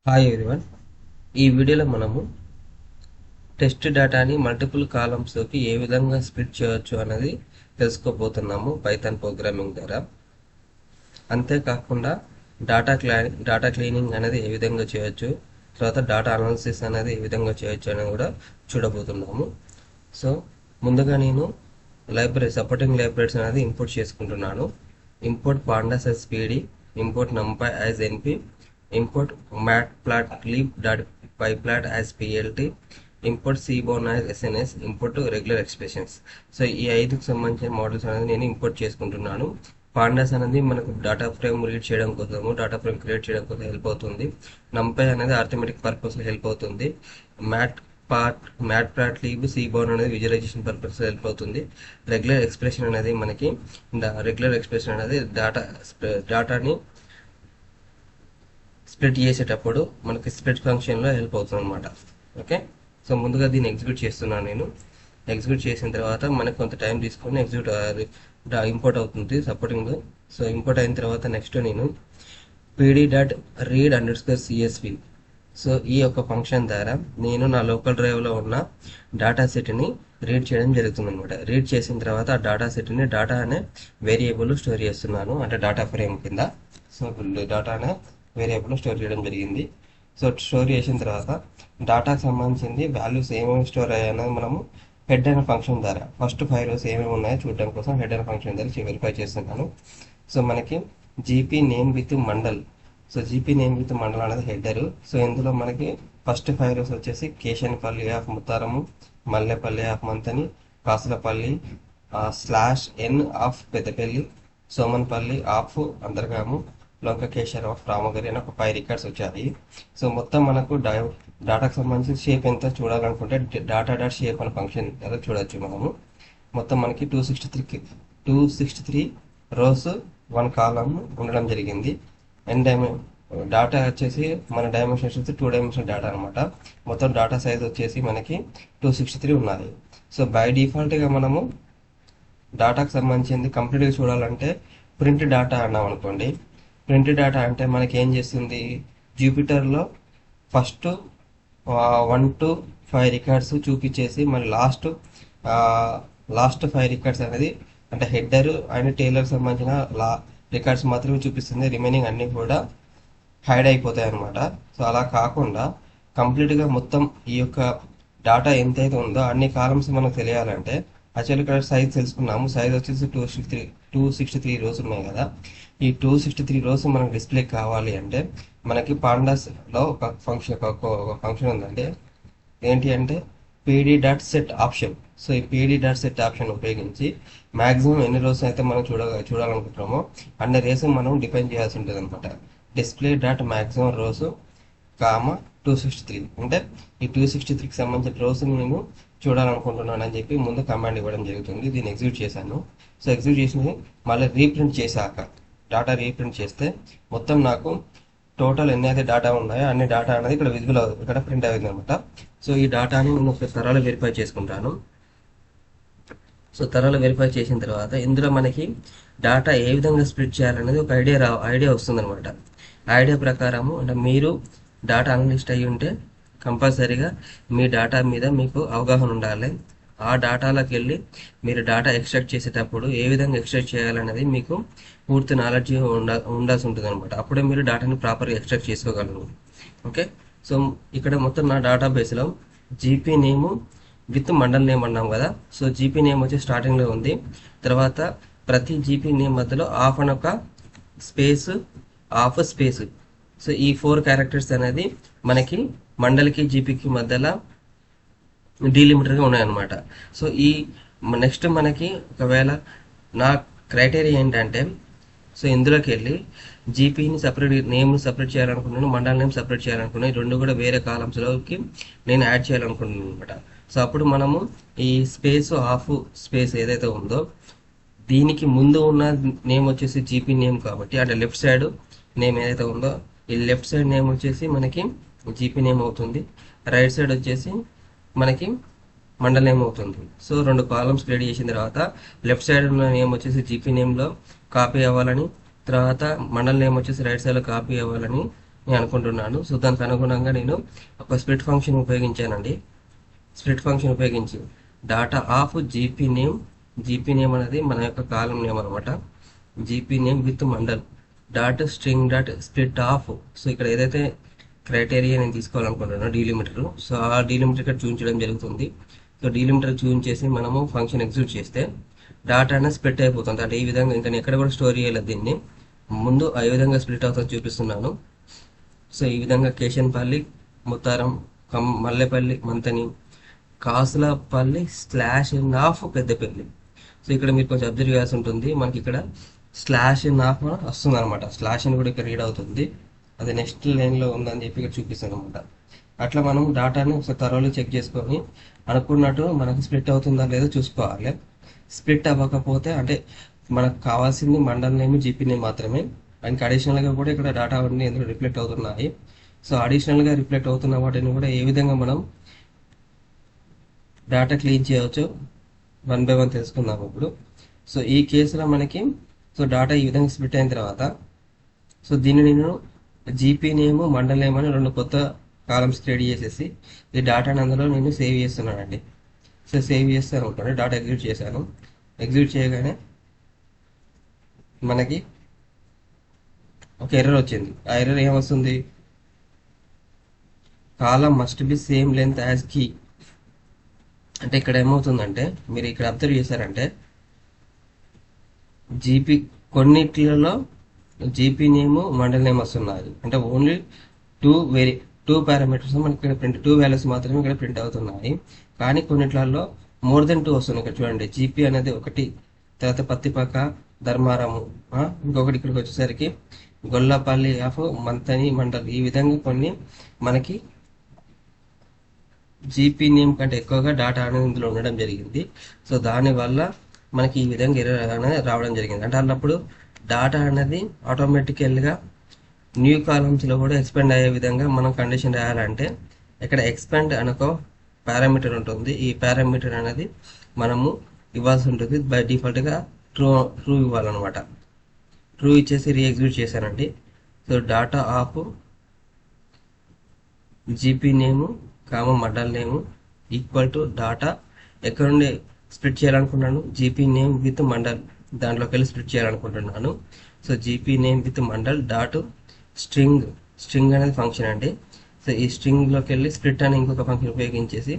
Hi everyone. ఈ వీడియోలో మనము టెస్ట్ డేటాని మల్టిపుల్ కాలమ్స్లోకి ఏ విధంగా స్ప్లిట్ చేయొచ్చు అనేది తెలుసుకోబోతున్నాము పైథాన్ ప్రోగ్రామింగ్ ద్వారా. అంతేకాకుండా డాటా క్లీనింగ్ అనేది ఏ విధంగా చేయొచ్చు, తర్వాత డాటా అనాలిసిస్ అనేది ఏ విధంగా చేయొచ్చు అనేది కూడా చూడబోతున్నాము. సో ముందుగా నేను సపోర్టింగ్ లైబ్రరీస్ అనేది ఇంపోర్ట్ చేసుకుంటున్నాను. Import pandas as pd, import numpy as np, import matplotlib.pyplat as plt, import seaborn as sns, import regular expressions. So ఈ 5కి సంబంధించిన మోడల్స్ అనేది నేను ఇంపోర్ట్ చేసుకుంటున్నాను. పాండాస్ అనేది మనకు డాటా ఫ్రేమ్ రీడ్ చేయడం కోసము, డాటా ఫ్రేమ్ క్రియేట్ చేయడం కోసం హెల్ప్ అవుతుంది. నంపై అనేది ఆర్థమెటిక్ పర్పస్ హెల్ప్ అవుతుంది. మ్యాట్ప్లాట్లిబ్ సీబోర్న్ అనేది విజువలైజేషన్ పర్పస్ హెల్ప్ అవుతుంది. రెగ్యులర్ ఎక్స్ప్రెషన్ అనేది మనకి డాటాని స్ప్లిట్ చేసేటప్పుడు మనకి స్ప్లిట్ ఫంక్షన్లో హెల్ప్ అవుతుంది అనమాట. ఓకే, సో ముందుగా దీన్ని ఎగ్జిక్యూట్ చేస్తున్నాను. నేను ఎగ్జిక్యూట్ చేసిన తర్వాత మనకు కొంత టైం తీసుకొని ఇంపోర్ట్ అవుతుంది సపోర్టింగ్. సో ఇంపోర్ట్ అయిన తర్వాత నెక్స్ట్ నేను pd.read_csv, సో ఈ యొక్క ఫంక్షన్ ద్వారా నేను నా లోకల్ డ్రైవ్లో ఉన్న డాటా సెట్ని రీడ్ చేయడం జరుగుతుంది అనమాట. రీడ్ చేసిన తర్వాత ఆ డాటా సెట్ని డాటా అనే వేరియబుల్ స్టోర్ చేస్తున్నాను, అంటే డాటా ఫ్రేమ్ కింద. సో డాటా అనే వేరియబుల్ స్టోర్ చేయడం జరిగింది. సో స్టోర్ చేసిన తర్వాత డాటాకు సంబంధించింది వాల్యూస్ ఏమేమి స్టోర్ అయ్యాయనేది మనము హెడ్ అనే ఫంక్షన్ ద్వారా ఫస్ట్ 5 rows ఏమేమి ఉన్నాయో చూడడం కోసం హెడ్ అనే ఫంక్షన్ ద్వారా వెరిఫై చేస్తున్నాను. సో మనకి GP name with mandal, so GP name with mandal అనేది హెడరు. సో ఇందులో మనకి ఫస్ట్ 5 rows వచ్చేసి Keshanpalli of Mutharam, Mallepalli of Manthani, Kasulapalli /n of Peddapalli, Somanpalli of Antargam, Lokakeshwar of Ramagiri అని ఒక 5 రికార్డ్స్ వచ్చాయి. సో మొత్తం మనకు డాటాకు సంబంధించి షేప్ ఎంత చూడాలనుకుంటే డాటా.షేప్ అనే ఫంక్షన్ ఎలా చూడొచ్చు మనము. మొత్తం మనకి 263 rows 1 column ఉండడం జరిగింది. అండ్ డాటా వచ్చేసి మన డైమెన్షన్స్ వచ్చి 2 dimensional డాటా అనమాట. మొత్తం డాటా సైజ్ వచ్చేసి మనకి 263 ఉన్నది. సో బై డిఫాల్ట్గా మనము డాటాకు సంబంధించింది కంప్లీట్గా చూడాలంటే ప్రింట్ డాటా అన్నాం అనుకోండి. ప్రింట్ డాటా అంటే మనకి ఏం చేస్తుంది, జూపిటర్లో ఫస్ట్ 1 to 5 రికార్డ్స్ చూపించేసి మళ్ళీ లాస్ట్ 5 రికార్డ్స్ అనేది అంటే హెడర్ అండ్ టైలర్ సంబంధించిన రికార్డ్స్ మాత్రమే చూపిస్తుంది. రిమైనింగ్ అన్నీ కూడా హైడ్ అయిపోతాయి అనమాట. సో అలా కాకుండా కంప్లీట్గా మొత్తం ఈ యొక్క డాటా ఎంతైతే ఉందో అన్ని కాలమ్స్ మనకు తెలియాలంటే యాక్చువల్లీ ఇక్కడ సైజ్ తెలుసుకున్నాము. సైజ్ వచ్చేసి 263 rows ఉన్నాయి కదా. ఈ 263 rows మనకు డిస్ప్లే కావాలి అంటే మనకి పాండాస్లో ఒక ఫంక్షన్ ఉందండి. ఏంటి అంటే pd.set ఆప్షన్. సో ఈ pd.set ఆప్షన్ ఉపయోగించి మ్యాక్సిమం ఎన్ని rows అయితే మనం చూడాలనుకుంటున్నామో అన్ని rows మనం డిఫైన్ చేయాల్సి ఉంటుంది అనమాట. display.maximum rows, 263 అంటే ఈ 263కి సంబంధించిన rows నేను చూడాలనుకుంటున్నాను అని చెప్పి ముందు కమాండ్ ఇవ్వడం జరుగుతుంది. దీన్ని ఎగ్జిక్యూట్ చేశాను. సో ఎగ్జిక్యూట్ చేసి మళ్ళీ రీప్రింట్ చేశాక డాటా రీప్రింట్ చేస్తే మొత్తం నాకు టోటల్ ఎన్ని అయితే డాటా ఉన్నాయో అన్ని డాటా అనేది ఇక్కడ విజిబుల్ అవుతుంది, ఇక్కడ ప్రింట్ అవుతుంది అనమాట. సో ఈ డాటాని నేను ఒక తరాలు వెరిఫై చేసుకుంటాను. సో తరాలు వెరిఫై చేసిన తర్వాత ఇందులో మనకి డాటా ఏ విధంగా స్ప్లిట్ చేయాలనేది ఒక ఐడియా వస్తుంది అనమాట. ఐడియా ప్రకారము అంటే మీరు డాటా అనలిస్ట్ అయ్యి ఉంటే కంపల్సరీగా మీ డాటా మీద మీకు అవగాహన ఉండాలి. ఆ డాటాలోకి వెళ్ళి మీరు డాటా ఎక్స్ట్రాక్ట్ చేసేటప్పుడు ఏ విధంగా ఎక్స్ట్రాక్ట్ చేయాలనేది మీకు పూర్తి నాలెడ్జ్ ఉండాల్సి ఉంటుంది అనమాట. అప్పుడే మీరు డాటాని ప్రాపర్గా ఎక్స్ట్రాక్ట్ చేసుకోగలరు. ఓకే, సో ఇక్కడ మొత్తం నా డేటాబేస్లో GP name with mandal name అన్నాం కదా. సో జీపీ నేమ్ వచ్చి స్టార్టింగ్లో ఉంది. తర్వాత ప్రతి జీపీ నేమ్ మధ్యలో ఆఫ్ అని ఒక స్పేస్, ఆఫ్ స్పేస్. సో ఈ 4 characters అనేది మనకి మండల్కి జీపీకి మధ్యలో డీలిమిటర్గా ఉన్నాయన్నమాట. సో ఈ నెక్స్ట్ మనకి ఒకవేళ నా క్రైటీరియా ఏంటంటే, సో ఇందులోకి వెళ్ళి జీపీని నేమ్ని సపరేట్ చేయాలనుకుంటున్నాను, మండల్ నేమ్ సపరేట్ చేయాలనుకున్నాను. ఈ రెండు కూడా వేరే కాలమ్స్లోకి నేను యాడ్ చేయాలనుకుంటున్నాను అనమాట. సో అప్పుడు మనము ఈ స్పేస్, ఆఫ్ స్పేస్ ఏదైతే ఉందో దీనికి ముందు ఉన్న నేమ్ వచ్చేసి జీపీ నేమ్ కాబట్టి అంటే లెఫ్ట్ సైడ్ నేమ్ ఏదైతే ఉందో ఈ లెఫ్ట్ సైడ్ నేమ్ వచ్చేసి మనకి జీపీ నేమ్ అవుతుంది, రైట్ సైడ్ వచ్చేసి మనకి మండల్ నేమ్ అవుతుంది. సో 2 columns క్రియేట్ చేసిన తర్వాత లెఫ్ట్ సైడ్ ఉన్న నేమ్ వచ్చేసి జీపీ నేమ్లో కాపీ అవ్వాలని, తర్వాత మండల్ నేమ్ వచ్చేసి రైట్ సైడ్లో కాపీ అవ్వాలని నేను అనుకుంటున్నాను. సో దానికి అనుగుణంగా నేను ఒక స్ప్లిట్ ఫంక్షన్ ఉపయోగించానండి. స్ప్లిట్ ఫంక్షన్ ఉపయోగించి డాటా ఆఫ్ జీపీ నేమ్ అనేది మన యొక్క కాలం నేమ్ అనమాట. GP name with mandal dot string dot split of. So ఇక్కడ ఏదైతే క్రైటీరియా నేను తీసుకోవాలనుకుంటున్నాను డీలిమిటర్, సో ఆ డీలిమిటర్ ఇక్కడ చూపించడం జరుగుతుంది. సో డీలిమిటర్ చూపించేసి మనము ఫంక్షన్ ఎగ్జిక్యూట్ చేస్తే డాటా అనేది స్ప్లిట్ అయిపోతుంది. అంటే ఈ విధంగా ఇంకా ఎక్కడ కూడా స్టోర్ చేయలేదు దీన్ని, ముందు ఏ విధంగా స్ప్లిట్ అవుతుందో చూపిస్తున్నాను. సో ఈ విధంగా Keshanpalli, Mutharam, Mallepalli, Manthani, Kasulapalli slash in of Peddapalli. So ఇక్కడ మీరు కొంచెం అబ్జర్వ్ చేయాల్సి ఉంటుంది. మనకి ఇక్కడ స్లాష్ ఇన్ ఆఫ్ వస్తుంది అనమాట. స్లాష్ అని కూడా ఇక్కడ రీడ్ అవుతుంది, అది నెక్స్ట్ లైన్లో ఉందని చెప్పి ఇక్కడ చూపిస్తుంది అనమాట. అట్లా మనం డాటాని ఒకసారి థరోలీ చెక్ చేసుకొని అనుకున్నట్టు మనకు స్ప్లిట్ అవుతుందా లేదో చూసుకోవాలి. స్ప్లిట్ అవ్వకపోతే అంటే మనకు కావాల్సింది మండల్ నేమ్ జీపీ నేమ్ మాత్రమే. దానికి అడిషనల్గా కూడా ఇక్కడ డాటా అన్ని ఎందుకు రిఫ్లెక్ట్ అవుతున్నాయి. సో అడిషనల్గా రిఫ్లెక్ట్ అవుతున్న వాటిని కూడా ఏ విధంగా మనం డాటా క్లీన్ చేయవచ్చు 1 by 1 తెలుసుకుందాం ఇప్పుడు. సో ఈ కేసులో మనకి సో డాటా ఈ విధంగా స్ప్లిట్ అయిన తర్వాత సో దీన్ని నేను జీపీ నేమ్ మండల్ నేమ్ అని 2 కొత్త కాలమ్స్ క్రియేట్ చేసేసి ఈ డాటాని అందులో నేను సేవ్ చేస్తున్నానండి. సో సేవ్ చేస్తాను అనుకోండి, డాటా ఎగ్జిక్యూట్ చేశాను. ఎగ్జిక్యూట్ చేయగానే మనకి ఒక ఎర్రర్ వచ్చింది. ఆ ఎర్రర్ ఏమొస్తుంది, column must be same length as key. అంటే ఇక్కడ ఏమవుతుందంటే మీరు ఇక్కడ అబ్జర్వ్ చేశారంటే జీపీ కొన్నిట్లలో జీపీ నేమ్ మండల్ నేమ్ వస్తున్నాయి. అంటే ఓన్లీ టూ పారామీటర్స్ మనకి ఇక్కడ ప్రింట్, 2 వాల్యూస్ మాత్రమే ఇక్కడ ప్రింట్ అవుతున్నాయి. కానీ కొన్నిట్లలో మోర్ దెన్ 2 వస్తున్నాయి. ఇక్కడ చూడండి, జీపీ అనేది 1, తర్వాత పత్తిపక్క, ధర్మారము, ఇంకొకటి ఇక్కడికి వచ్చేసరికి గొల్లపల్లి ఆఫ్ మంతని మండల్. ఈ విధంగా కొన్ని మనకి జీపీ నేమ్ కంటే ఎక్కువగా డాటా అనేది ఇందులో ఉండడం జరిగింది. సో దానివల్ల మనకి ఈ విధంగా ఎర్రర్ అనేది రావడం జరిగింది. అంటే అన్నప్పుడు డాటా అనేది ఆటోమేటికల్గా న్యూ కాలమ్స్లో కూడా ఎక్స్పెండ్ అయ్యే విధంగా మనం కండిషన్ రాయాలంటే ఇక్కడ ఎక్స్పెండ్ అనుకో పారామీటర్ ఉంటుంది. ఈ పారామీటర్ అనేది మనము ఇవ్వాల్సి ఉంటుంది. బై డిఫాల్ట్గా ట్రూ ఇవ్వాలన్నమాట. ట్రూ ఇచ్చేసి రీఎగ్జిక్యూట్ చేశానండి. So data of GP name mandal name equal to data ఎక్కడ నుండి స్ప్లిట్ చేయాలనుకుంటున్నాను, జీపీ నేమ్ విత్ మండల్ దాంట్లోకి వెళ్ళి స్ప్లిట్ చేయాలనుకుంటున్నాను. So GP name with mandal dot string అనేది ఫంక్షన్ అండి. సో ఈ స్ట్రింగ్లోకి వెళ్ళి స్ప్లిట్ అని ఇంకొక ఫంక్షన్ ఉపయోగించేసి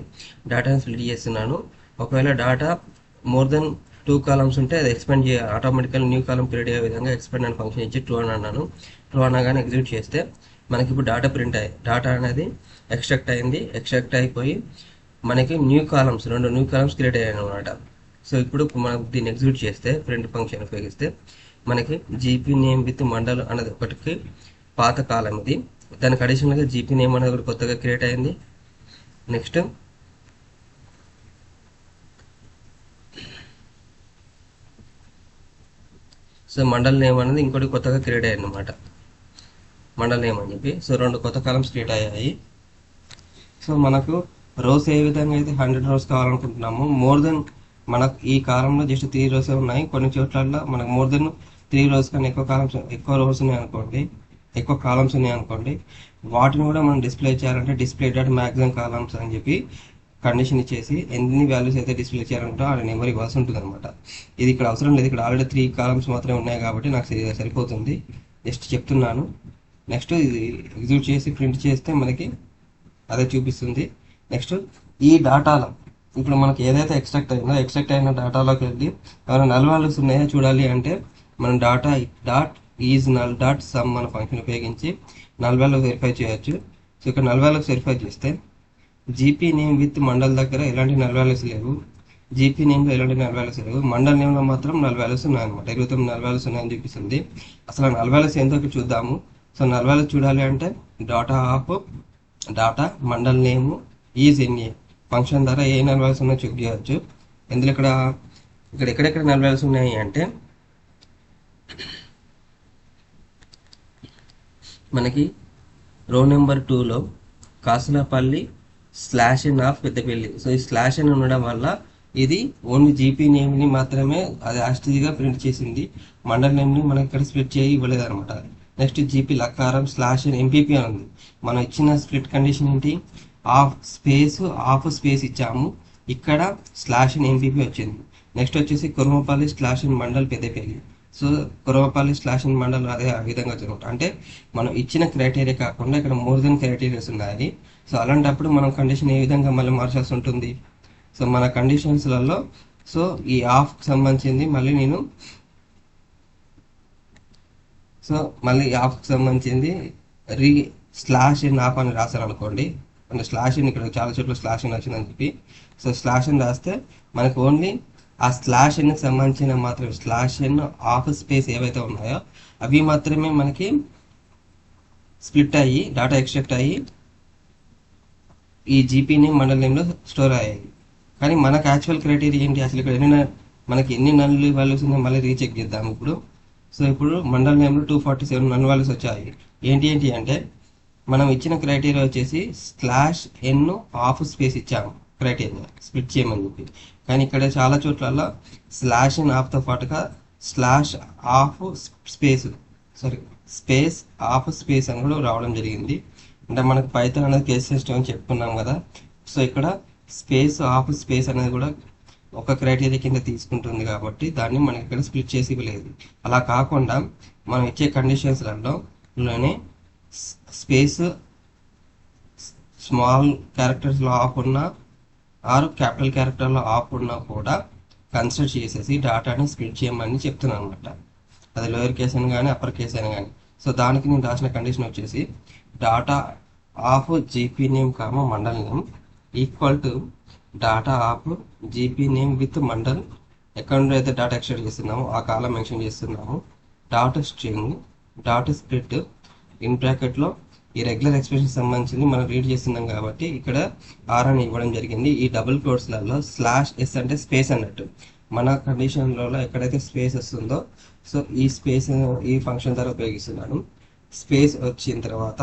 డాటాని స్ప్లిట్ చేస్తున్నాను. ఒకవేళ డాటా మోర్ దెన్ 2 కాలమ్స్ ఉంటే అది ఎక్స్పెండ్ చేయాలి, ఆటోమేటికల్ న్యూ కాలమ్ క్రియేట్ అయ్యే విధంగా ఎక్స్పెండ్ అనే ఫంక్షన్ ఇచ్చి ట్రూ అని అన్నాను. ట్రూ అనగానే ఎగ్జిక్యూట్ చేస్తే మనకి ఇప్పుడు డాటా ప్రింట్ అయ్యాయి. డాటా అనేది ఎక్స్ట్రాక్ట్ అయింది. ఎక్స్ట్రాక్ట్ అయిపోయి మనకి 2 న్యూ కాలమ్స్ క్రియేట్ అయ్యాయి అనమాట. సో ఇప్పుడు మనం దీన్ని ఎగ్జిక్యూట్ చేస్తే ప్రింట్ ఫంక్షన్ ఉపయోగిస్తే మనకి జీపీ నేమ్ విత్ మండల్ అనేది ఒకటికి పాత కాలం ఇది. దానికి అడిషనల్గా జీపీ నేమ్ అనేది కూడా కొత్తగా క్రియేట్ అయింది. నెక్స్ట్ సో మండల్ నేమ్ అనేది ఇంకోటి కొత్తగా క్రియేట్ అయ్యింది అనమాట, మండల్ నేమ్ అని చెప్పి. సో 2 కొత్త కాలమ్స్ క్రియేట్ అయ్యాయి. సో మనకు రోస్ ఏ విధంగా అయితే 100 రోస్ కావాలనుకుంటున్నాము, మోర్ దెన్ మనకు ఈ కాలంలో జస్ట్ 3 రోస్ ఉన్నాయి. కొన్ని చోట్ల మనకు మోర్ దెన్ 3 రోస్ కానీ ఎక్కువ రోస్ ఉన్నాయి అనుకోండి, ఎక్కువ కాలమ్స్ ఉన్నాయి అనుకోండి, వాటిని కూడా మనం డిస్ప్లే చేయాలంటే డిస్ప్లే డాట్ మ్యాక్సిమం కాలమ్స్ అని చెప్పి కండిషన్ ఇచ్చేసి ఎన్ని వాల్యూస్ అయితే డిస్ప్లే చేయాలంటే ఆ నెంబర్ ఇవ్వాల్సి ఉంటుంది అనమాట. ఇది ఇక్కడ అవసరం లేదు, ఇక్కడ ఆల్రెడీ 3 కాలమ్స్ మాత్రమే ఉన్నాయి కాబట్టి నాకు సరిపోతుంది. జస్ట్ చెప్తున్నాను. నెక్స్ట్ ఇది ఎగ్జిక్యూట్ చేసి ప్రింట్ చేస్తే మనకి అదే చూపిస్తుంది. నెక్స్ట్ ఈ డాటాలో ఇప్పుడు మనకి ఏదైతే ఎక్స్ట్రాక్ట్ అయిన డాటాలోకి వెళ్ళి ఏమైనా నల్ వాల్యూస్ ఉన్నాయో చూడాలి అంటే మనం dot is null dot some మన ఫంక్షన్ ఉపయోగించి నల్ వాల్యూ వెరిఫై చేయొచ్చు. సో ఇక్కడ నల్ వాల్యూస్ వెరిఫై చేస్తే జీపీ నేమ్ విత్ మండల్ దగ్గర ఎలాంటి నల్ వాల్యూస్ లేవు, జీపీ నేమ్లో ఎలాంటి నల్ వాల్యూస్ లేవు, మండల్ నేమ్లో మాత్రం నల్ వాల్యూస్ ఉన్నాయన్నమాట. 29 నల్ వాల్యూస్ ఉన్నాయని చూపిస్తుంది. అసలు నల్ వాల్యూస్ ఎంతో చూద్దాము. సో నల్ వాల్యూస్ చూడాలి అంటే data mandal name is NA function ద్వారా ఏ నల్ వాల్యూస్ ఉన్నాయో చెక్ చేయవచ్చు. ఇందులో ఇక్కడ ఎక్కడెక్కడ నల్ వాల్యూస్ ఉన్నాయి అంటే మనకి రో నెంబర్ 2లో Kasulapalli /n of Peddapalli. So ఈ /n ఉండడం వల్ల ఇది ఓన్లీ జీపీ నేమ్ని మాత్రమే అది యాస్టీగా ప్రింట్ చేసింది, మండల్ నేమ్ని మనకి ఇక్కడ స్ప్లిట్ చేయి ఇవ్వలేదు అనమాట. నెక్స్ట్ జీపీ లకారం స్లాష్ ఎంపీపీ అని ఉంది. మనం ఇచ్చిన స్ప్లిట్ కండిషన్ ఏంటి, ఆఫ్ స్పేస్ ఇచ్చాము, ఇక్కడ స్లాష్ ఎంపీపీ వచ్చింది. నెక్స్ట్ వచ్చేసి Kurmapalli slash mandal Peddapalli. So Kuravapalli slash mandal అదే ఆ విధంగా జరుగుతుంది. అంటే మనం ఇచ్చిన క్రైటీరియా కాకుండా ఇక్కడ మోర్ దెన్ క్రైటీరియాస్ ఉన్నాయి. సో అలాంటప్పుడు మనం కండిషన్ ఏ విధంగా మళ్ళీ మార్చాల్సి ఉంటుంది. సో మన కండిషన్స్లలో సో ఈ ఆఫ్కి సంబంధించింది మళ్ళీ ఆఫ్కి సంబంధించింది స్లాష్ ఇన్ ఆఫ్ అని రాశాను అనుకోండి. అంటే స్లాష్ ఇన్ ఇక్కడ చాలా చోట్ల స్లాష్ ఇన్ వచ్చిందని చెప్పి సో స్లాష్ ఇన్ రాస్తే మనకు ఓన్లీ ఆ స్లాష్ ఇన్కి సంబంధించిన మాత్రమే స్లాష్ ఇన్ ఆఫ్ స్పేస్ ఏవైతే ఉన్నాయో అవి మాత్రమే మనకి స్ప్లిట్ అయ్యి డేటా ఎక్స్ట్రాక్ట్ అయ్యి ఈ జీపీ నేమ్ మండల్ నేమ్లో స్టోర్ అయ్యాయి. కానీ మనకు యాక్చువల్ క్రైటీరియా ఏంటి, అసలు ఇక్కడ మనకి ఎన్ని నల్ వాల్యూస్ ఉన్నాయో మళ్ళీ రీచెక్ చేద్దాం ఇప్పుడు. సో ఇప్పుడు మండల్ నేమ్లో 247 నల్ వాల్యూస్ వచ్చాయి. ఏంటి అంటే మనం ఇచ్చిన క్రైటీరియా వచ్చేసి స్లాష్ ఎన్ ఆఫ్ స్పేస్ ఇచ్చాము క్రైటీరియా స్ప్లిట్ చేయమని చెప్పి. కానీ ఇక్కడ చాలా చోట్ల స్లాష్ ఎన్ ఆఫ్తో పాటుగా slash of space of space అని కూడా రావడం జరిగింది. అంటే మనకు పైథాన్ అనేది కేస్ సిస్టమ్ అని చెప్పుకున్నాం కదా. సో ఇక్కడ స్పేస్ ఆఫ్ స్పేస్ అనేది కూడా ఒక క్రైటీరియా కింద తీసుకుంటుంది కాబట్టి దాన్ని మనకి ఇక్కడ స్ప్లిట్ చేసి ఇవ్వలేదు. అలా కాకుండా మనం ఇచ్చే కండిషన్స్లలోనే స్పేస్ స్మాల్ క్యారెక్టర్స్లో ఆఫ్ ఉన్నా ఆర్ క్యాపిటల్ క్యారెక్టర్లో ఆఫ్ ఉన్నా కూడా కన్సిడర్ చేసేసి డాటాని స్ప్లిట్ చేయమని చెప్తున్నాను అనమాట. అది లోయర్ కేస్ అని కానీ అప్పర్ కేస్ అని కానీ. సో దానికి నేను రాసిన కండిషన్ వచ్చేసి data of GP name comma mandal name equal to data of GP name with mandal ఎక్కడ నుండి అయితే డాటా ఎక్స్ట్రాక్ట్ చేస్తున్నామో ఆ కాలం మెన్షన్ చేస్తున్నాము. Dot string dot split in బ్రాకెట్లో ఈ రెగ్యులర్ ఎక్స్ప్రెషన్ సంబంధించింది మనం రీడ్ చేస్తున్నాం కాబట్టి ఇక్కడ ఆర్ అని ఇవ్వడం జరిగింది. ఈ డబుల్ కోట్స్లలో స్లాష్ ఎస్ అంటే స్పేస్ అన్నట్టు. మన కండిషన్లలో ఎక్కడైతే స్పేస్ వస్తుందో సో ఈ స్పేస్ ఈ ఫంక్షన్ ద్వారా ఉపయోగిస్తున్నాను. స్పేస్ వచ్చిన తర్వాత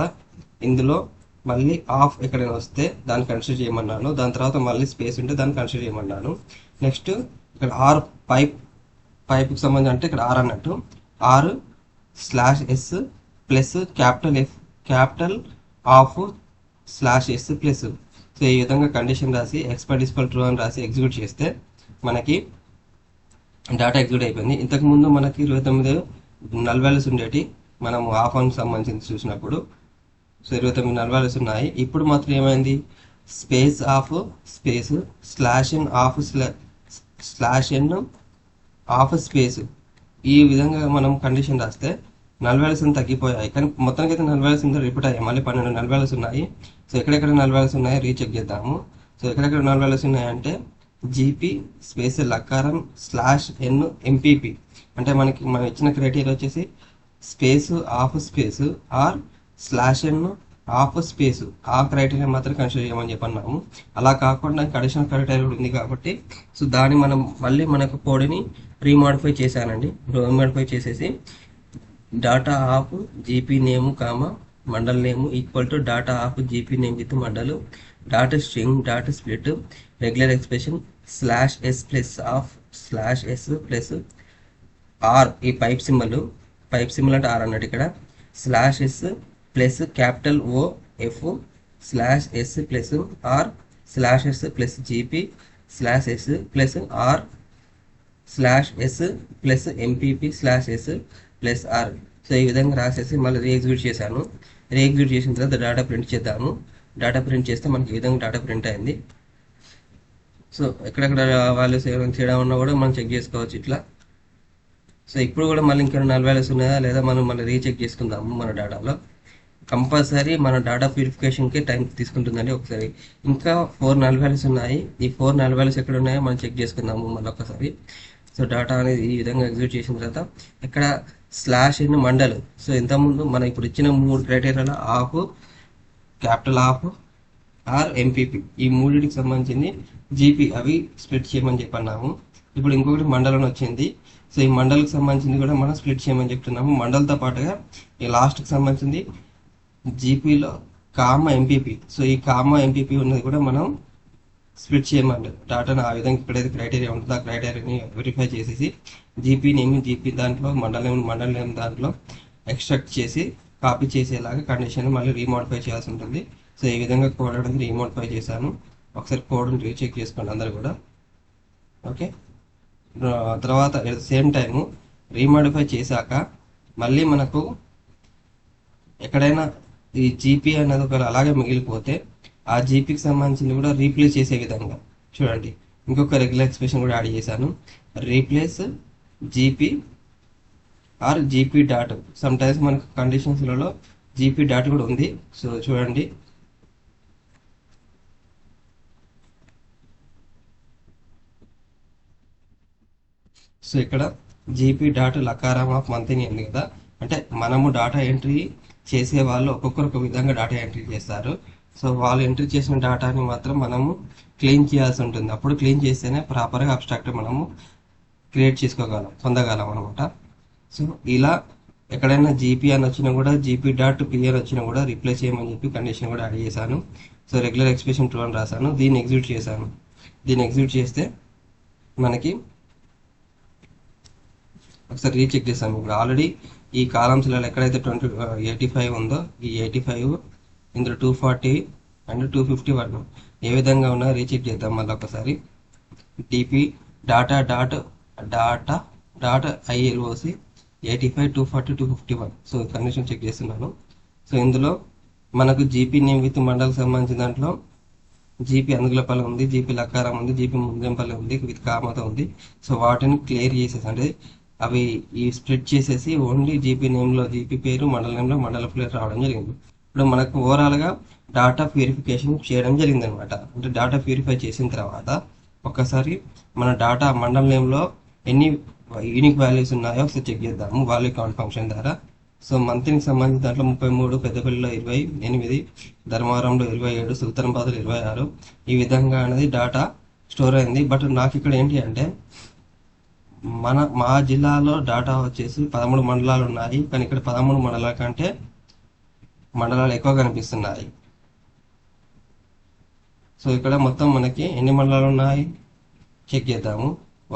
ఇందులో మళ్ళీ ఆఫ్ ఎక్కడైనా వస్తే దాన్ని కన్సిడర్ చేయమన్నాను. దాని తర్వాత మళ్ళీ స్పేస్ ఉంటే దాన్ని కన్సిడర్ చేయమన్నాను. నెక్స్ట్ ఇక్కడ ఆర్ పైప్కి సంబంధించి అంటే ఇక్కడ ఆర్ అన్నట్టు or slash S plus capital of slash S plus. So ఈ విధంగా కండిషన్ రాసి ఎక్స్పర్ట్ ఈక్వల్ ట్రూ అని రాసి ఎగ్జిక్యూట్ చేస్తే మనకి డేటా ఎగ్జిక్యూట్ అయిపోయింది. ఇంతకుముందు మనకి 29 నల్ వాల్యూస్ ఉండేటి మనం ఆఫ్ అని సంబంధించి చూసినప్పుడు. సో 29 నల్ వాల్యూస్ ఉన్నాయి. ఇప్పుడు మాత్రం ఏమైంది, space of space slash N of space ఈ విధంగా మనం కండిషన్ రాస్తే నల్ వాల్యూస్ తగ్గిపోయాయి. కానీ మొత్తానికి అయితే నల్ వాల్యూస్ రిపీట్ అయ్యాయి. మళ్ళీ 12 నల్ వాల్యూస్ ఉన్నాయి. సో ఎక్కడెక్కడ నల్ వాల్యూస్ ఉన్నాయో రీచెక్ చేద్దాము. సో ఎక్కడెక్కడ నల్ వాల్యూస్ ఉన్నాయంటే జీపీ స్పేస్ లకారం స్లాష్ ఎన్ ఎంపీపీ అంటే మనం ఇచ్చిన క్రైటీరియా వచ్చేసి space of space R slash N of space ఆ క్రైటీరియా మాత్రం కన్సిడర్ చేయమని చెప్పన్నాము. అలా కాకుండా అడిషనల్ క్రైటీరియా కూడా ఉంది కాబట్టి సో దాన్ని మనం మళ్ళీ మనకు కోడ్ని రీమాడిఫై చేశానండి. రీమాడిఫై చేసేసి data of GP name comma mandal name equal to data of GP name with mandal dot string dot split regular expression slash S plus of slash S plus or ఈ పైప్ సింబల్ అంటే or అన్నట్టు ఇక్కడ slash S plus capital O F slash S plus or slash S plus GP slash S plus or slash S plus MPP slash S plus or. So ఈ విధంగా రాసేసి మళ్ళీ రీఎగ్జిక్యూట్ చేశాను. రీఎగ్జిక్యూట్ చేసిన తర్వాత డేటా ప్రింట్ చేద్దాము. డేటా ప్రింట్ చేస్తే మనకి ఈ విధంగా డేటా ప్రింట్ అయింది. సో ఎక్కడెక్కడ వాల్యూస్ ఏమైనా తేడా ఉన్నా కూడా మనం చెక్ చేసుకోవచ్చు ఇట్లా. సో ఇప్పుడు కూడా మళ్ళీ ఇంకేమైనా నల్ వాల్యూస్ ఉన్నాయా లేదా మనం మళ్ళీ రీచెక్ చేసుకుందాము. మన డేటాలో కంపల్సరీ మన డేటా ప్యూరిఫికేషన్కి టైం తీసుకుంటుందండి. ఒకసారి ఇంకా 4 నల్ వాల్యూస్ ఉన్నాయి. ఈ 4 నల్ వాల్యూస్ ఎక్కడ ఉన్నాయో మనం చెక్ చేసుకుందాము మళ్ళీ ఒకసారి. సో డేటా అనేది ఈ విధంగా ఎగ్జిక్యూట్ చేసిన తర్వాత ఇక్కడ స్లాష్ ఇన్ మండల్. సో ఇంతకుముందు మనం ఇప్పుడు ఇచ్చిన 3 క్రైటీరియాల of capital of R MPP ఈ మూడింటికి సంబంధించింది జీపీ అవి స్ప్లిట్ చేయమని చెప్పన్నాము. ఇప్పుడు ఇంకొకటి మండల్ అని వచ్చింది. సో ఈ మండల్కి సంబంధించింది కూడా మనం స్ప్లిట్ చేయమని చెప్తున్నాము. మండల్తో పాటుగా ఈ లాస్ట్కి సంబంధించింది జీపీలో కామ ఎంపీపీ. సో ఈ కామ ఎంపీపీ ఉన్నది కూడా మనం స్ప్లిట్ చేయమండి డాటాను. ఆ విధంగా ఇక్కడైతే క్రైటీరియా ఉంటుందో ఆ క్రైటీరియాని వెరిఫై చేసేసి జీపీ నేమ్ దాంట్లో మండల్ నేమ్ దాంట్లో ఎక్స్ట్రాక్ట్ చేసి కాపీ చేసేలాగా కండిషన్ మళ్ళీ రీమోడిఫై చేయాల్సి ఉంటుంది. సో ఈ విధంగా కోడ్ అనేది రీమోడిఫై చేశాను. ఒకసారి కోడ్ని రీచెక్ చేసుకోండి అందరు కూడా. ఓకే, తర్వాత at the same time remodify చేశాక మళ్ళీ మనకు ఎక్కడైనా ఈ జీపీ అనేది ఒకవేళ అలాగే మిగిలిపోతే ఆ జీపీకి సంబంధించింది కూడా రీప్లేస్ చేసే విధంగా చూడండి ఇంకొక రెగ్యులర్ ఎక్స్ప్రెషన్ కూడా యాడ్ చేశాను. Replace GP or GP dot. Sometimes మనకు కండిషన్స్లలో జీపీ డాట్ కూడా ఉంది. సో చూడండి, సో ఇక్కడ జీపీ డాట్ లకారం ఆఫ్ మంత్ని ఉంది కదా, అంటే మనము డాటా ఎంట్రీ చేసే వాళ్ళు ఒక్కొక్కరు ఒక విధంగా డాటా ఎంట్రీ చేస్తారు. సో వాళ్ళు ఎంట్రీ చేసిన డాటాని మాత్రం మనము క్లీన్ చేయాల్సి ఉంటుంది. అప్పుడు క్లీన్ చేస్తేనే ప్రాపర్గా అబ్స్ట్రాక్ట్ మనము క్రియేట్ చేసుకోగలం, పొందగలం అనమాట. సో ఇలా ఎక్కడైనా జీపీ అని వచ్చినా కూడా జీపీ డాట్ పిఆర్ వచ్చినా కూడా రిప్లేస్ చేయమని చెప్పి కండిషన్ కూడా యాడ్ చేశాను. సో రెగ్యులర్ ఎక్స్ప్రెషన్ ట్రూ అని రాశాను, దీన్ని ఎగ్జిక్యూట్ చేశాను. దీన్ని ఎగ్జిక్యూట్ చేస్తే మనకి ఒకసారి రీచెక్ చేస్తాను. ఇప్పుడు ఆల్రెడీ ఈ కాలమ్స్లలో ఎక్కడైతే 85 ఉందో ఈ 85 ఇందులో 240 అండ్ 251 ఏ విధంగా ఉన్నా రీచెక్ చేద్దాం. మళ్ళీ ఒకసారి DP data dot data dot iloc 85 240 251. So condition check చేస్తున్నాను. సో ఇందులో మనకు జీపీ నేమ్ విత్ మండలకు సంబంధించిన దాంట్లో జీపీ అందుగులపల్లి ఉంది, జీపీ లక్కారం ఉంది, జీపీ ముందెంపల్లి ఉంది విత్ కామతో ఉంది. సో వాటిని క్లియర్ చేసేసి అంటే అవి ఈ స్ప్లిట్ చేసేసి ఓన్లీ జీపీ నేమ్లో జీపీ పేరు, మండల నేమ్లో మండల పేరు రావడం జరిగింది. ఇప్పుడు మనకు ఓవరాల్గా డాటా ప్యూరిఫికేషన్ చేయడం జరిగింది అనమాట. అంటే డాటా ప్యూరిఫై చేసిన తర్వాత ఒక్కసారి మన డాటా మండల నేమ్లో ఎన్ని యూనిక్ వాల్యూస్ ఉన్నాయో ఒకసారి చెక్ చేద్దాము వాల్యూ కౌంట్ ఫంక్షన్ ద్వారా. సో మంత్కి సంబంధించిన దాంట్లో 33, పెద్దపల్లిలో 28, ధర్మవరంలో 27, సుల్తానాబాద్లో 26 ఈ విధంగా అనేది డాటా స్టోర్ అయింది. బట్ నాకు ఇక్కడ ఏంటి అంటే మా జిల్లాలో డాటా వచ్చేసి 13 మండలాలు ఉన్నాయి, కానీ ఇక్కడ 13 మండలాల కంటే మండలాలు ఎక్కువ కనిపిస్తున్నాయి. సో ఇక్కడ మొత్తం మనకి ఎన్ని మండలాలు ఉన్నాయి చెక్ చేద్దాము.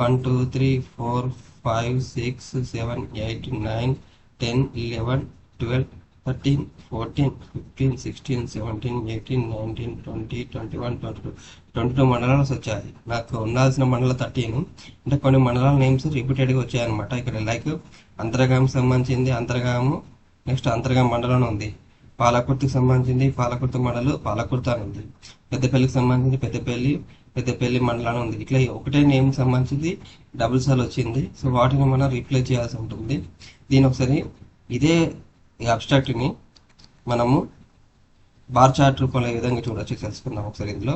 1 2 3 4 5 6 7 8 9 10 11 12 13 14 15 16 17 18 19 20 21 22 మండలాలు వచ్చాయి. నాకు ఉండాల్సిన మండలం 13. అంటే కొన్ని మండలాల నేమ్స్ రిపీటెడ్గా వచ్చాయన్నమాట. ఇక్కడ లైక్ అంతర్గామకి సంబంధించింది అంతర్గాము, నెక్స్ట్ అంతర్గామ మండలం ఉంది. పాలకుర్తికి సంబంధించింది పాలకుర్తి మండలం పాలకుర్తి అని ఉంది. పెద్దపల్లికి సంబంధించింది పెద్దపల్లి మండలం ఉంది. ఇట్లా ఒకటే నేమ్ సంబంధించింది డబుల్ సార్లు వచ్చింది. సో వాటిని మనం రీప్లేస్ చేయాల్సి ఉంటుంది. దీని ఒకసారి ఇదే అబ్స్ట్రాక్ట్ని మనము బార్ చార్ట్ రూపంలో ఏ విధంగా చూడొచ్చు తెలుసుకుందాం. ఒకసారి ఇందులో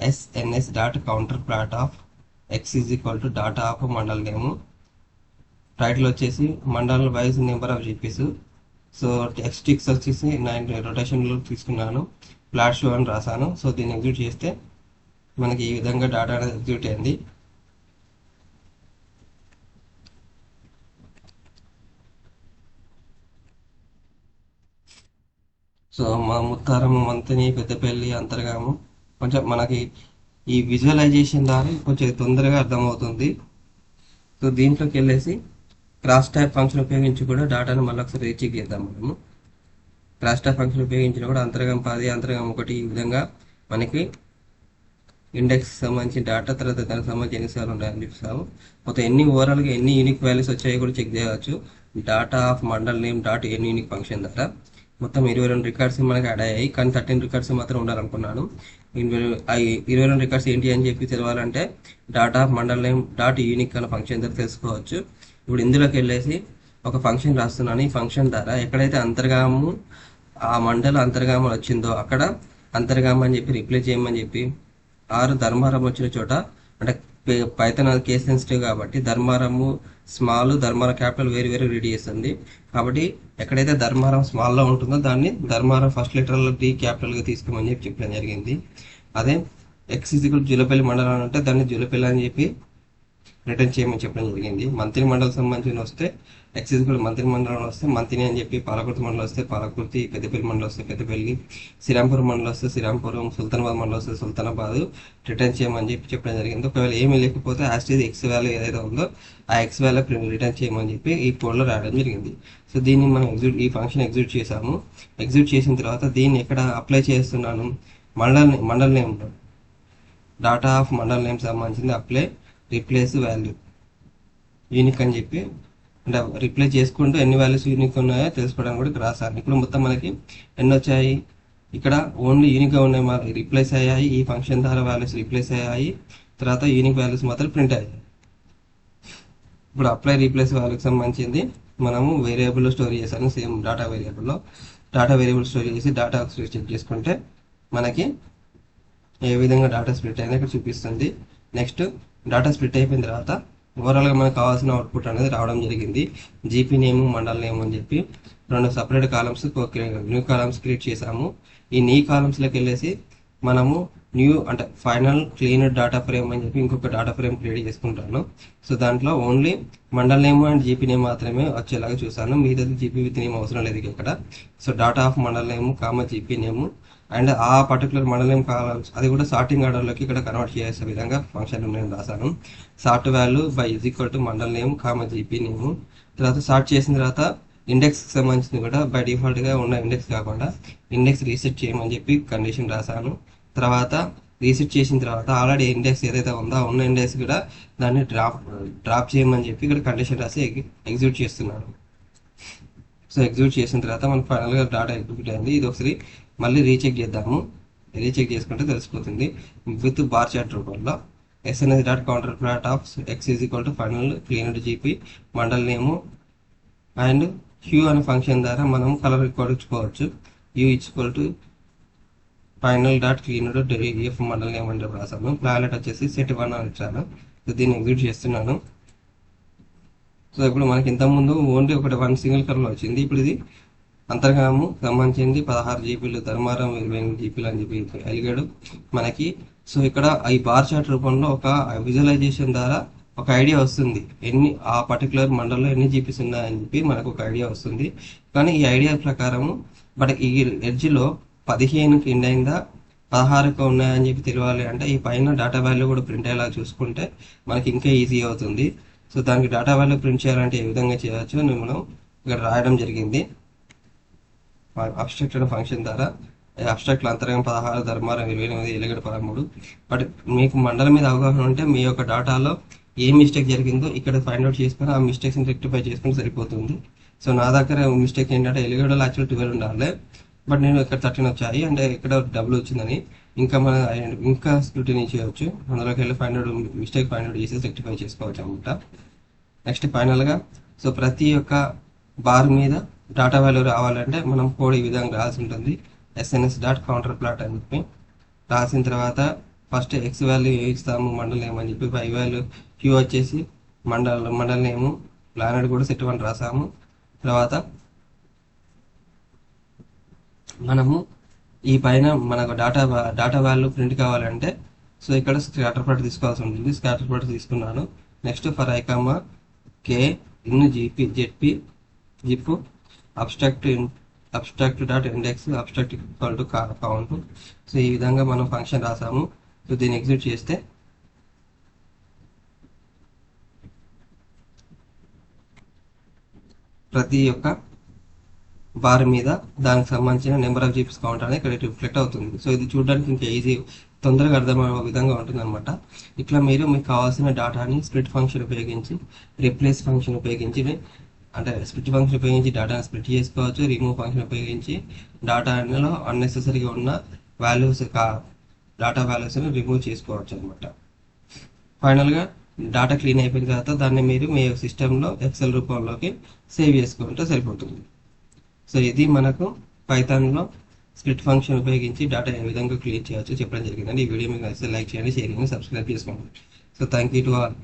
SNS dot counter plot of X is equal to data of mandal name, title వచ్చేసి mandal wise number of GPs. So x ticks వచ్చేసి 9 రొటేషన్లో తీసుకున్నాను, ప్లాట్ షో అని రాశాను. సో దీన్ని ఎగ్జిక్యూట్ చేస్తే మనకి ఈ విధంగా డాటా అనేది ఎగ్జిక్యూట్ అయింది. సో మా ముత్తారము మంతిని పెద్దపల్లి అంతర్గాము కొంచెం మనకి ఈ విజువలైజేషన్ ద్వారా కొంచెం తొందరగా అర్థమవుతుంది. సో దీంట్లోకి వెళ్ళేసి క్రాస్ టైప్ ఫంక్షన్ ఉపయోగించి కూడా డాటాను మళ్ళీ ఒకసారి రీచెక్ చేద్దాం. మనము క్రాస్ టైప్ ఫంక్షన్ ఉపయోగించిన కూడా అంతర్గం 10 అంతర్గం 1 ఈ విధంగా మనకి ఇండెక్స్ సంబంధించిన డాటా తర్వాత దానికి సంబంధించి ఎన్నిసార్లు ఉన్నాయని చూస్తాము. మొత్తం ఓవరాల్గా ఎన్ని యూనిక్ వాల్యూస్ వచ్చాయో కూడా చెక్ చేయవచ్చు. Data of mandal name dot N unique function ద్వారా మొత్తం 22 రికార్డ్స్ మనకి యాడ్ అయ్యాయి, కానీ 13 రికార్డ్స్ మాత్రం ఉండాలనుకున్నాను. 22 రికార్డ్స్ ఏంటి అని చెప్పి తెలవాలంటే data of mandal name dot unique అనే ఫంక్షన్ ద్వారా తెలుసుకోవచ్చు. ఇప్పుడు ఇందులోకి వెళ్ళేసి ఒక ఫంక్షన్ రాస్తున్నాను. ఈ ఫంక్షన్ ద్వారా ఎక్కడైతే అంతర్గాము ఆ మండల అంతర్గామం వచ్చిందో అక్కడ అంతర్గామం అని చెప్పి రిప్లేస్ చేయమని చెప్పి, ఆరు ధర్మారం వచ్చిన చోట అంటే పైథాన్ కేస్ సెన్సిటివ్ కాబట్టి ధర్మారము స్మాల్ ధర్మారం క్యాపిటల్ వేరు రీడ్ చేస్తుంది. కాబట్టి ఎక్కడైతే ధర్మారం స్మాల్లో ఉంటుందో దాన్ని ధర్మారం ఫస్ట్ లెటర్లో డి క్యాపిటల్గా తీసుకోమని చెప్పి చెప్పడం జరిగింది. అదే ఎక్స్ ఈక్వల్ జులపల్లి మండలం అంటే దాన్ని జులపల్లి అని చెప్పి రిటర్న్ చేయమని చెప్పడం జరిగింది. మంత్రి మండలం సంబంధించిన వస్తే ఎక్సైజ్ కూడా మంత్రి మండలం వస్తే మంత్రి అని చెప్పి, పాలకుర్తి మండలం వస్తే పాలకుర్తి, పెద్దపల్లి మండలం వస్తే పెద్దపల్లి, శ్రీరాంపురం మండలం వస్తే శ్రీరాంపురం, సుల్తానాబాద్ మండలం వస్తే సుల్తానాబాద్ రిటర్న్ చేయమని చెప్పి చెప్పడం జరిగింది. ఒకవేళ ఏమీ లేకపోతే యాస్టీజ్ ఎక్స్ వాల్యూ ఏదైతే ఉందో ఆ ఎక్స్ వాల్యూ రిటర్న్ చేయమని చెప్పి ఈ కోడ్లో రాయడం జరిగింది. సో దీన్ని మనం ఈ ఫంక్షన్ ఎగ్జిక్యూట్ చేసాము. ఎగ్జిక్యూట్ చేసిన తర్వాత దీన్ని ఎక్కడ అప్లై చేస్తున్నాను, mandal name data of mandal name సంబంధించింది అప్లై రీప్లేస్ వాల్యూ యూనిక్ అని చెప్పి, అంటే రిప్లేస్ చేసుకుంటూ ఎన్ని వాల్యూస్ యూనిక్ ఉన్నాయో తెలుసుకోవడానికి కూడా ఇక్కడ రాశాను. ఇప్పుడు మొత్తం మనకి ఎన్ని వచ్చాయి, ఇక్కడ ఓన్లీ యూనిక్గా ఉన్నాయి రిప్లేస్ అయ్యాయి, ఈ ఫంక్షన్ ద్వారా వాల్యూస్ రిప్లేస్ అయ్యాయి, తర్వాత యూనిక్ వాల్యూస్ మాత్రం ప్రింట్ అయ్యాయి. ఇప్పుడు అప్లై రీప్లేస్ వాల్యూకి సంబంధించింది మనము వేరియబుల్లో స్టోర్ చేశాను. సేమ్ డాటా వేరియబుల్ స్టోర్ చేసి డాటా చెక్ చేసుకుంటే మనకి ఏ విధంగా డాటా స్ప్లిట్ అయిందో ఇక్కడ చూపిస్తుంది. నెక్స్ట్ డాటా స్ప్లిట్ అయిపోయిన తర్వాత ఓవరాల్గా మనకు కావాల్సిన అవుట్పుట్ అనేది రావడం జరిగింది. జీపీ నేమ్, మండల్ నేమ్ అని చెప్పి 2 separate columns, new columns create చేసాము. ఈ న్యూ కాలమ్స్లోకి వెళ్ళేసి మనము అంటే ఫైనల్ క్లీన్ డాటా ఫ్రేమ్ అని చెప్పి ఇంకొక డాటా ఫ్రేమ్ క్రియేట్ చేసుకుంటాను. సో దాంట్లో only mandal name and GP name మాత్రమే వచ్చేలాగా చూసాను. మీదది జీపీ విత్ నేమ్ అవసరం లేదు ఇక్కడ. So data of mandal name GP name and ఆ పర్టికులర్ మండల్ నేమ్ కాలమ్స్ అది కూడా సార్టింగ్ ఆర్డర్లోకి ఇక్కడ కన్వర్ట్ చేసే విధంగా ఫంక్షన్ నేను రాశాను. Sort value by is equal to mandal name GP name. తర్వాత సార్ట్ చేసిన తర్వాత ఇండెక్స్కి సంబంధించింది కూడా బై డిఫాల్ట్గా ఉన్న ఇండెక్స్ కాకుండా ఇండెక్స్ రీసెట్ చేయమని చెప్పి కండిషన్ రాశాను. తర్వాత రీసెట్ చేసిన తర్వాత ఆల్రెడీ ఇండెక్స్ ఏదైతే ఉందో ఉన్న ఇండెక్స్ కూడా దాన్ని డ్రాప్ చేయమని చెప్పి ఇక్కడ కండిషన్ రాసి ఎగ్జిక్యూట్ చేస్తున్నాను. సో ఎగ్జిక్యూట్ చేసిన తర్వాత మనకు ఫైనల్గా డాటా ఎగ్జిక్యూట్ అయింది. ఇది ఒకసారి మళ్ళీ రీచెక్ చేద్దాము. రీచెక్ చేసుకుంటే తెలిసిపోతుంది. విత్ బార్ చార్ట్ రూపంలో SNS dot counter plot of X is equal to final cleaned GP mandal name and hue అనే ఫంక్షన్ ద్వారా మనం కలర్ కొడుచుకోవచ్చు. Hue equal to final dot cleaned DF mandal name అంటే రాసాము. ప్లానెట్ వచ్చేసి సెట్ 1 అని ఇచ్చాను. సో దీన్ని ఎగ్జిక్యూట్ చేస్తున్నాను. సో ఇప్పుడు మనకి ఇంతకుముందు ఓన్లీ ఒకటి 1 సింగిల్ కలర్లో వచ్చింది. ఇప్పుడు ఇది అంతర్గాము సంబంధించింది 16 జీబీలు, ధర్మారం 28 జీబీలు అని చెప్పి అలిగాడు మనకి. సో ఇక్కడ ఈ బార్ చార్ట్ రూపంలో ఒక విజువలైజేషన్ ద్వారా ఒక ఐడియా వస్తుంది, ఆ పర్టికులర్ మండల్లో ఎన్ని జీబీస్ ఉన్నాయని చెప్పి మనకు ఒక ఐడియా వస్తుంది. కానీ ఈ ఐడియా ప్రకారము బట్ ఈ ఎడ్జ్లో 15కి ఎండ్ అయిందా 16కి ఉన్నాయని చెప్పి తెలియాలి అంటే ఈ పైన డాటా వాల్యూ కూడా ప్రింట్ అయ్యేలా చూసుకుంటే మనకి ఇంకా ఈజీ అవుతుంది. సో దానికి డాటా వాల్యూ ప్రింట్ చేయాలంటే ఏ విధంగా చేయవచ్చు అని మనం ఇక్కడ రాయడం జరిగింది. అబ్స్ట్రాక్ట్ అనే ఫంక్షన్ ద్వారా అబ్స్ట్రాక్ట్లో అంతర్గం 16, ధర్మారం 28, ఎలిగడ 13. బట్ మీకు మండలం మీద అవగాహన ఉంటే మీ యొక్క డాటాలో ఏ మిస్టేక్ జరిగిందో ఇక్కడ ఫైండ్ అవుట్ చేసుకొని ఆ మిస్టేక్స్ని రెక్టిఫై చేసుకుంటే సరిపోతుంది. సో నా దగ్గర మిస్టేక్ ఏంటంటే ఎలిగడలో యాక్చువల్ 12 ఉండాలి, బట్ నేను ఇక్కడ 13 వచ్చాయి అంటే ఇక్కడ డబుల్ వచ్చిందని ఇంకా స్క్రూటినీ చేయవచ్చు. అందులోకి వెళ్ళి మిస్టేక్ ఫైండ్ అవుట్ చేసి రెక్టిఫై చేసుకోవచ్చు అనమాట. నెక్స్ట్ ఫైనల్గా సో ప్రతి ఒక్క బార్ మీద డాటా వాల్యూ రావాలంటే మనం కోడ్ ఈ విధంగా రాసి ఉంటుంది. ఎస్ఎన్ఎస్ డాట్ కౌంటర్ ప్లాట్ అని చెప్పి రాసిన తర్వాత ఫస్ట్ ఎక్స్ వాల్యూ ఇస్తాము మండల్ నేమ్ అని చెప్పి, 5 వాల్యూ క్యూ వచ్చేసి మండల్ నేము, ప్లానెట్ కూడా సెట్ 1 రాసాము. తర్వాత మనము ఈ పైన మనకు డాటా వాల్యూ ప్రింట్ కావాలంటే సో ఇక్కడ స్కాటర్ ప్లాట్ తీసుకోవాల్సి ఉంటుంది. స్కాటర్ ప్లాట్ తీసుకున్నాను. Next for i comma k in ZP zip abstract dot index abstract equal to count. So ఈ విధంగా మనం ఫంక్షన్ రాసాము. సో దీన్ని ఎగ్జిక్యూట్ చేస్తే ప్రతి ఒక్క బార్ మీద దానికి సంబంధించిన నెంబర్ ఆఫ్ జీపీస్ కౌంట్ అనేది ఇక్కడ రిఫ్లెక్ట్ అవుతుంది. సో ఇది చూడడానికి ఇంకా ఈజీ, తొందరగా అర్థమయ్యే విధంగా ఉంటుంది అనమాట. ఇట్లా మీకు కావాల్సిన డాటాని స్ప్లిట్ ఫంక్షన్ ఉపయోగించి, రీప్లేస్ ఫంక్షన్ ఉపయోగించి, అంటే స్ప్లిట్ ఫంక్షన్ ఉపయోగించి డేటాను స్ప్లిట్ చేసుకోవచ్చు. రిమూవ్ ఫంక్షన్ ఉపయోగించి డేటాలో అన్నెసెసరీగా ఉన్న డాటా వాల్యూస్ని రిమూవ్ చేసుకోవచ్చు అనమాట. ఫైనల్గా డాటా క్లీన్ అయిపోయిన తర్వాత దాన్ని మీరు మీ సిస్టంలో ఎక్సెల్ రూపంలోకి సేవ్ చేసుకుంటే సరిపోతుంది. సో ఇది మనకు పైథాన్లో స్ప్లిట్ ఫంక్షన్ ఉపయోగించి డేటా ఏ విధంగా క్లీన్ చేయవచ్చు చెప్పడం జరిగిందండి. ఈ వీడియో మీకు నచ్చితే లైక్ చేయండి, షేర్ చేయండి, సబ్స్క్రైబ్ చేసుకోండి. So thank you to all.